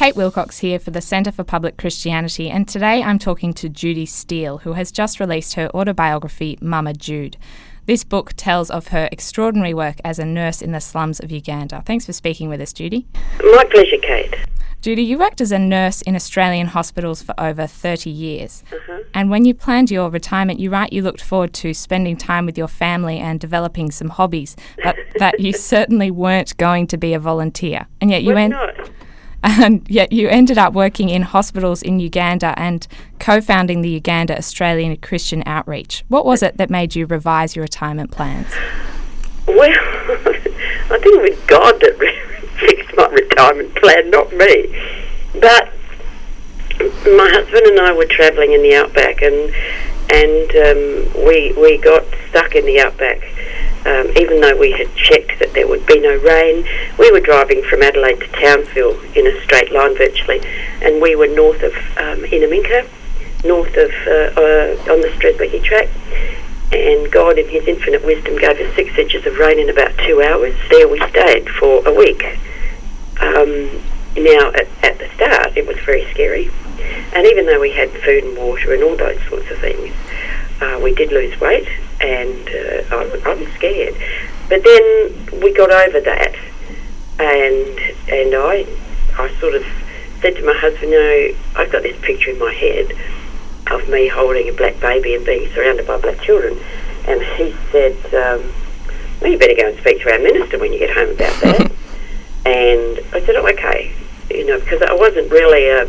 Kate Wilcox here for the Centre for Public Christianity, and today I'm talking to Judy Steel, who has just released her autobiography, Mama Jude. This book tells of her extraordinary work as a nurse in the slums of Uganda. Thanks for speaking with us, Judy. My pleasure, Kate. Judy, you worked as a nurse in Australian hospitals for over 30 years. Uh-huh. And when you planned your retirement, you write you looked forward to spending time with your family and developing some hobbies, but that you certainly weren't going to be a volunteer. And yet you ended up working in hospitals in Uganda and co-founding the Uganda Australian Christian Outreach. What was it that made you revise your retirement plans? Well, I think it was God that fixed my retirement plan, not me. But my husband and I were travelling in the outback, and we got stuck in the outback. Even though we had checked that there would be no rain, we were driving from Adelaide to Townsville in a straight line virtually, and we were north of Inaminka, north of on the Stresbecky track, and God in his infinite wisdom gave us 6 inches of rain in about 2 hours. There we stayed for a week. Now at the start it was very scary, and even though we had food and water and all those sorts of things, we did lose weight, and I was scared. But then we got over that, and I sort of said to my husband, I've got this picture in my head of me holding a black baby and being surrounded by black children. And he said, well, you better go and speak to our minister when you get home about that. And I said, okay, because I wasn't really a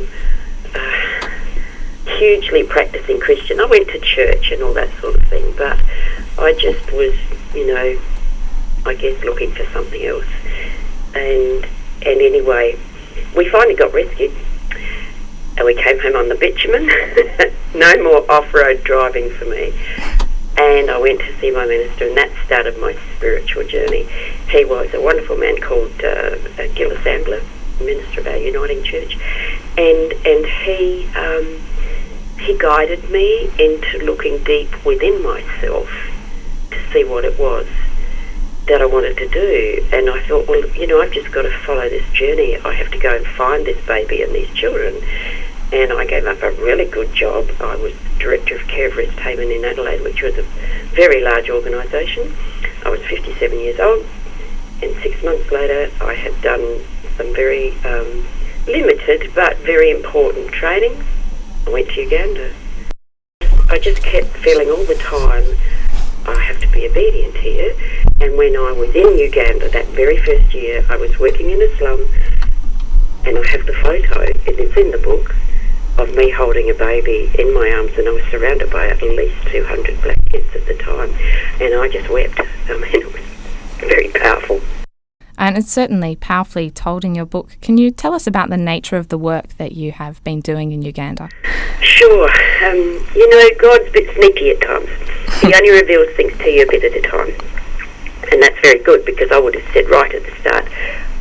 hugely practicing Christian. I went to church and all that sort of thing, but I just was, I guess looking for something else. And anyway, we finally got rescued, and we came home on the bitumen. No more off-road driving for me. And I went to see my minister, and that started my spiritual journey. He was a wonderful man called Gillis Ambler, minister of our Uniting Church, and he guided me into looking deep within myself to see what it was that I wanted to do. And I thought, well, I've just got to follow this journey. I have to go and find this baby and these children. And I gave up a really good job. I was Director of Care of Rest Haven in Adelaide, which was a very large organisation. I was 57 years old, and 6 months later I had done some very limited but very important training. I went to Uganda. I just kept feeling all the time, I have to be obedient here. And when I was in Uganda that very first year, I was working in a slum, and I have the photo, and it's in the book, of me holding a baby in my arms, and I was surrounded by at least 200 black kids at the time, and I just wept. I mean, it was very powerful. And it's certainly powerfully told in your book. Can you tell us about the nature of the work that you have been doing in Uganda? Sure. God's a bit sneaky at times. He only reveals things to you a bit at a time. And that's very good, because I would have said right at the start,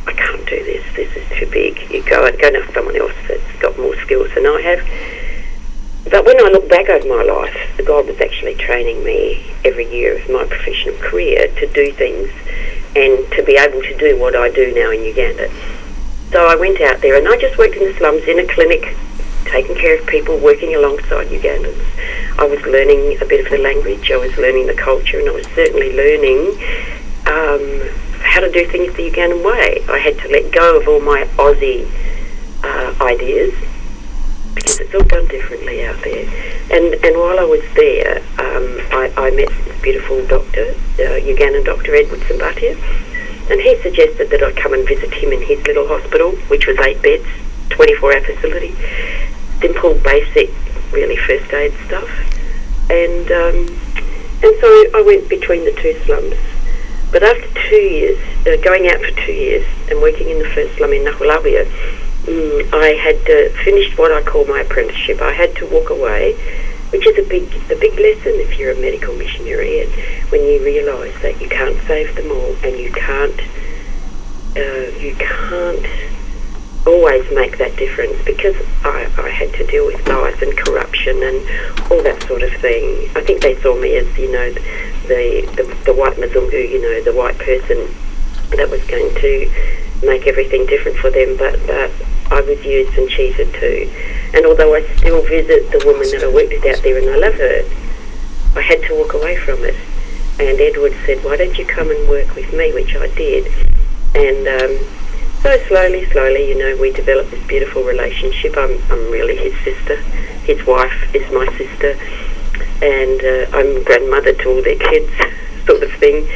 I can't do this. This is too big. You go and someone else that's got more skills than I have. But when I look back over my life, God was actually training me every year of my professional career to do things and to be able to do what I do now in Uganda. So I went out there and I just worked in the slums in a clinic, taking care of people, working alongside Ugandans. I was learning a bit of the language, I was learning the culture, and I was certainly learning how to do things the Ugandan way. I had to let go of all my Aussie ideas, because it's all done differently out there. And while I was there, I met this beautiful doctor, Ugandan doctor, Edward Sambatia, and he suggested that I come and visit him in his little hospital, which was 8 beds, 24-hour facility. Simple, basic, really first aid stuff. And so I went between the two slums. But after 2 years, going out for 2 years and working in the first slum in Nakulabia, I had finished what I call my apprenticeship. I had to walk away, which is a big lesson if you're a medical missionary, and when you realise that you can't save them all, and you can't always make that difference, because I had to deal with lies and corruption and all that sort of thing. I think they saw me as, the white Mzungu, the white person that was going to make everything different for them, but I was used and cheated too. And although I still visit the woman that I worked with out there and I love her, I had to walk away from it. And Edward said, why don't you come and work with me, which I did. And so slowly, you know, we developed this beautiful relationship. I'm really his sister. His wife is my sister. And I'm grandmother to all their kids, sort of thing.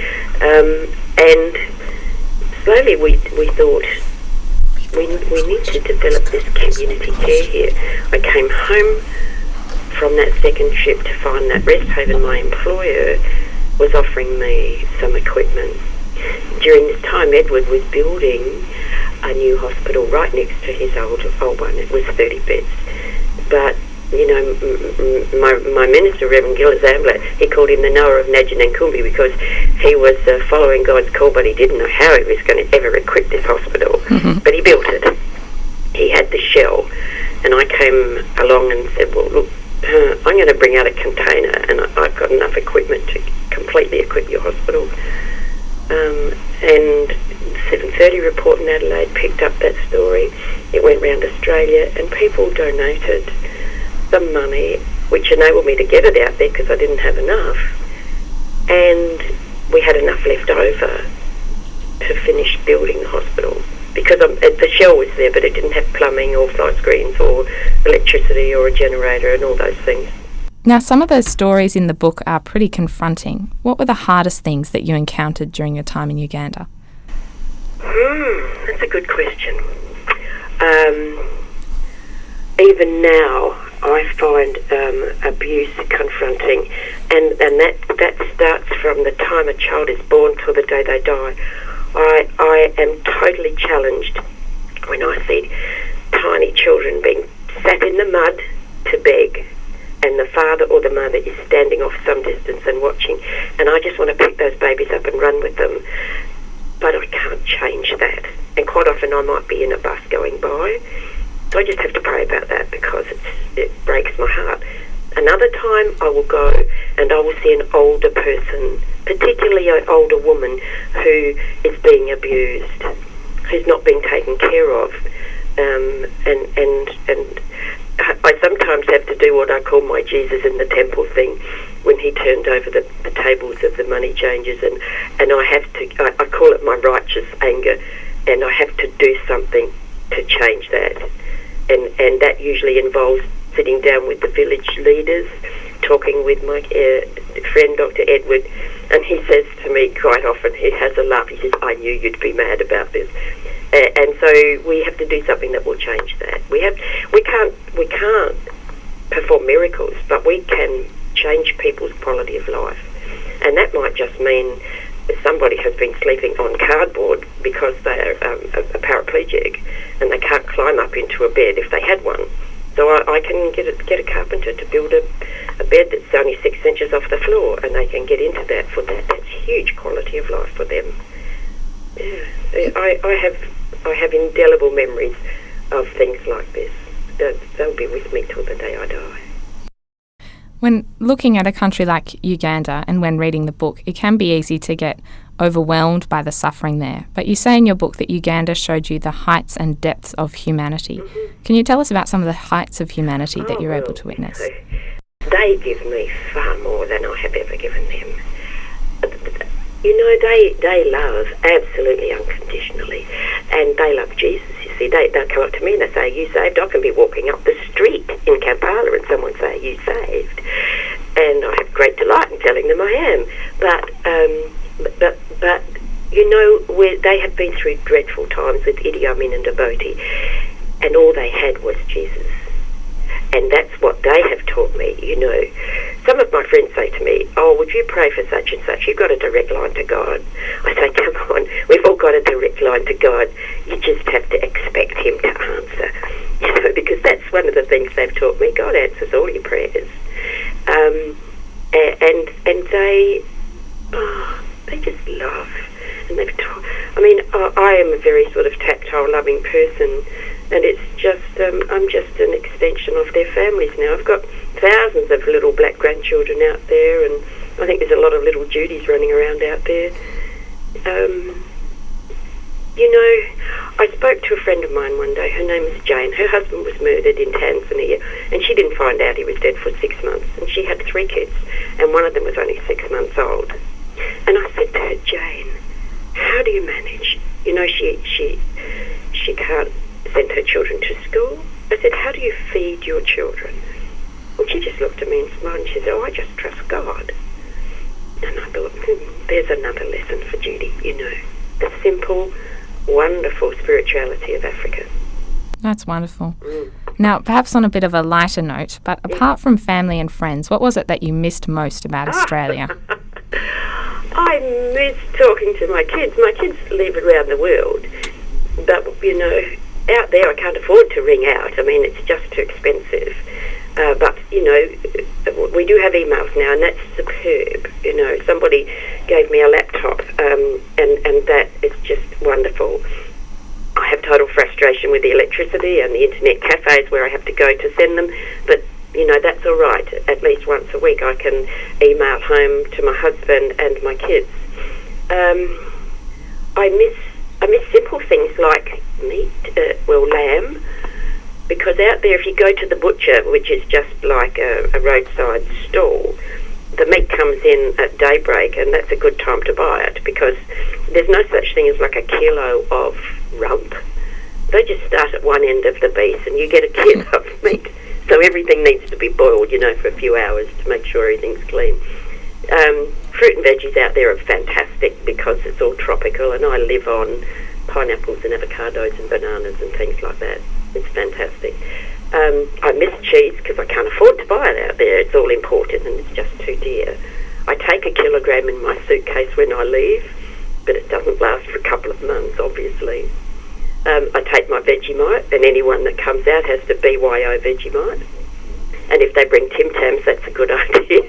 And slowly we thought, we need to develop this community care here. I came home from that second trip to find that rest haven. My employer was offering me some equipment. During this time, Edward was building a new hospital right next to his old one. It was 30 beds. But, you know, my minister, Reverend Gillis Ambler, he called him the Noah of Nadja and Kumbi because he was following God's call, but he didn't know how he was going to ever equip this hospital. Mm-hmm. But he built it. He had the shell. And I came along and said, well, look, I'm going to bring out a container, and I've got enough equipment to completely equip your hospital. And 7:30 Report in Adelaide picked up that story. It went round Australia, and people donated some money, which enabled me to get it out there because I didn't have enough. And we had enough left over to finish building the hospital. Because the shell was there, but it didn't have plumbing or fly screens or electricity or a generator and all those things. Now, some of those stories in the book are pretty confronting. What were the hardest things that you encountered during your time in Uganda? That's a good question. Even now, I find abuse confronting, and that starts from the time a child is born till the day they die. I am totally challenged when I see tiny children being sat in the mud to beg, and the father or the mother is standing off some distance and watching, and I just want to pick those babies up and run with them, but I can't change that. And quite often I might be in a bus going by, so I just have to pray about that because it breaks my heart. Another time I will go and I will see an older person, particularly an older woman who is being abused, who's not being taken care of, and I sometimes have to do what I call my Jesus in the temple thing, when he turned over the tables of the money changers, and I have to, I call it my righteous anger, and I have to do something to change that, and that usually involves sitting down with the village leaders, talking with my friend Dr. Edward, and he says to me quite often, he has a laugh, he says, I knew you'd be mad about this. And so we have to do something that will change that. We can't perform miracles, but we can change people's quality of life. And that might just mean somebody has been sleeping on cardboard because they're a paraplegic and they can't climb up into a bed if they had one. So I can get a carpenter to build a bed that's only 6 inches off the floor, and they can get into that for that. That's huge quality of life for them. Yeah, I have indelible memories of things like this. They'll be with me till the day I die. When looking at a country like Uganda and when reading the book, it can be easy to get overwhelmed by the suffering there. But you say in your book that Uganda showed you the heights and depths of humanity. Mm-hmm. Can you tell us about some of the heights of humanity that you're able to witness? They give me far more than I have ever given them. You know, they love absolutely unconditionally, and they love Jesus. You see, they'll come up to me and they say, "Are you saved?" I can be walking up the street in Kampala and someone say, "Are you saved?" And I have great delight in telling them I am. But you know, they have been through dreadful times with Idi Amin and Djibouti, and all they had was Jesus. And that's what they have taught me, you know. Some of my friends say to me, "Oh, would you pray for such and such? You've got a direct line to God." I say, come on, we've all got a direct line to God. You just have to expect him to answer. You know, because that's one of the things they've taught me. God answers all your prayers. And they just love. And they've taught, I mean, I am a very sort of tactile, loving person, and it's just, I'm just an extension of their families now. I've got thousands of little black grandchildren out there, and I think there's a lot of little Judys running around out there. You know, I spoke to a friend of mine one day. Her name is Jane. Her husband was murdered in Tanzania, and she didn't find out he was dead for 6 months. And she had 3 kids, and one of them was only 6 months old. And I said to her, Jane, how do you manage? You know, she can't send her children to school. I said, how do you feed your children? And she just looked at me and smiled, and she said, I just trust God. And I thought, there's another lesson for Judy, you know, the simple, wonderful spirituality of Africa. That's wonderful. Now, perhaps on a bit of a lighter note, but apart from family and friends, what was it that you missed most about Australia? I miss talking to my kids. My kids live around the world, but, you know, out there I can't afford to ring out. I mean, it's just too expensive. But, you know, we do have emails now, and that's superb. You know, somebody gave me a laptop, and that is just wonderful. I have total frustration with the electricity and the internet cafes where I have to go to send them, but, you know, that's all right. At least once a week I can email home to my husband and my kids. I miss simple things like meat, lamb, because out there if you go to the butcher, which is just like a roadside stall, the meat comes in at daybreak, and that's a good time to buy it, because there's no such thing as like a kilo of rump. They just start at one end of the beef and you get a kilo of meat. So everything needs to be boiled, you know, for a few hours to make sure everything's clean. Fruit and veggies out there are fantastic because it's all tropical, and I live on pineapples and avocados and bananas and things like that. It's fantastic. I miss cheese because I can't afford to buy it out there. It's all imported and it's just too dear. I take a kilogram in my suitcase when I leave, but it doesn't last for a couple of months, obviously. I take my Vegemite, and anyone that comes out has to BYO Vegemite. And if they bring Tim Tams, that's a good idea.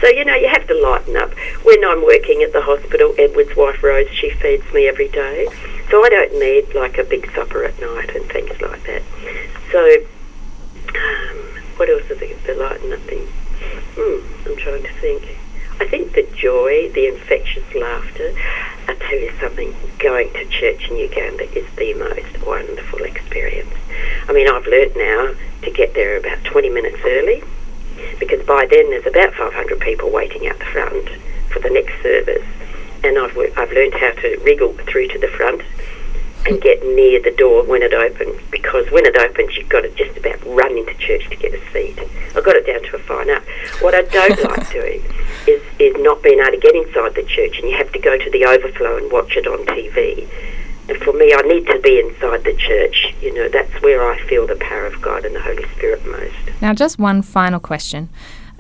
So, you know, you have to lighten up. When I'm working at the hospital, Edward's wife Rose, she feeds me every day. So I don't need like a big supper at night and things like that. So, what else is the lighten up thing? I'm trying to think. I think the joy, the infectious laughter. I'll tell you something, going to church in Uganda is the most wonderful experience. I mean, I've learnt now to get there about 20 minutes early, because by then there's about 500 people waiting out the front for the next service, and I've learnt how to wriggle through to the front and get near the door when it opens, because when it opens you've got to just about run into church to get a seat. I've got it down to a fine art. What I don't like doing is not being able to get inside the church, and you have to go to the overflow and watch it on TV. And for me, I need to be inside the church. You know, that's where I feel the power of God and the Holy Spirit most. Now, just one final question.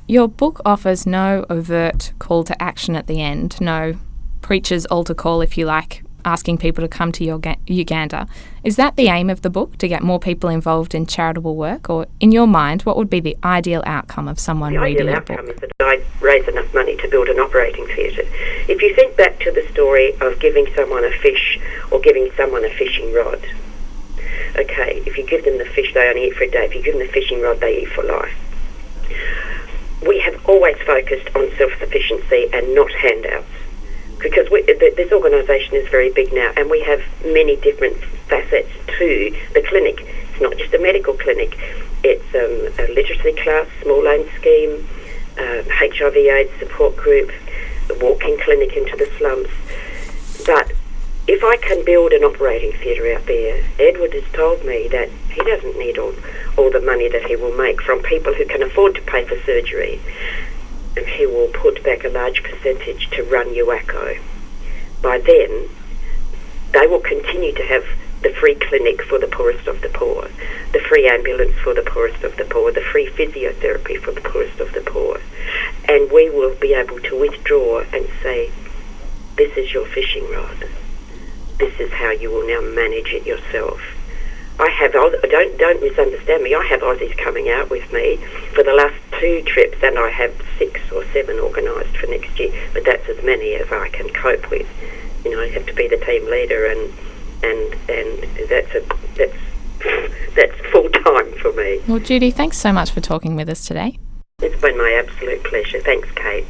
Your book offers no overt call to action at the end, no preacher's altar call, if you like, asking people to come to Uganda. Is that the aim of the book, to get more people involved in charitable work? Or, in your mind, what would be the ideal outcome of someone reading your book? The ideal outcome is that I raise enough money to build an operating theatre. If you think back to the story of giving someone a fish or giving someone a fishing rod, okay, if you give them the fish, they only eat for a day. If you give them the fishing rod, they eat for life. We have always focused on self-sufficiency and not handouts, because this organisation is very big now, and we have many different facets to the clinic. It's not just a medical clinic. It's a literacy class, small loan scheme, HIV/AIDS support group, a walk-in clinic into the slums. But if I can build an operating theatre out there, Edward has told me that he doesn't need all the money that he will make from people who can afford to pay for surgery. And he will put back a large percentage to run UACO. By then, they will continue to have the free clinic for the poorest of the poor, the free ambulance for the poorest of the poor, the free physiotherapy for the poorest of the poor. And we will be able to withdraw and say, this is your fishing rod. This is how you will now manage it yourself. I have, don't misunderstand me, I have Aussies coming out with me for the last 2 trips, and I have 6 or 7 organised for next year, but that's as many as I can cope with. You know, I have to be the team leader, and that's full time for me. Well, Judy, thanks so much for talking with us today. It's been my absolute pleasure. Thanks, Kate.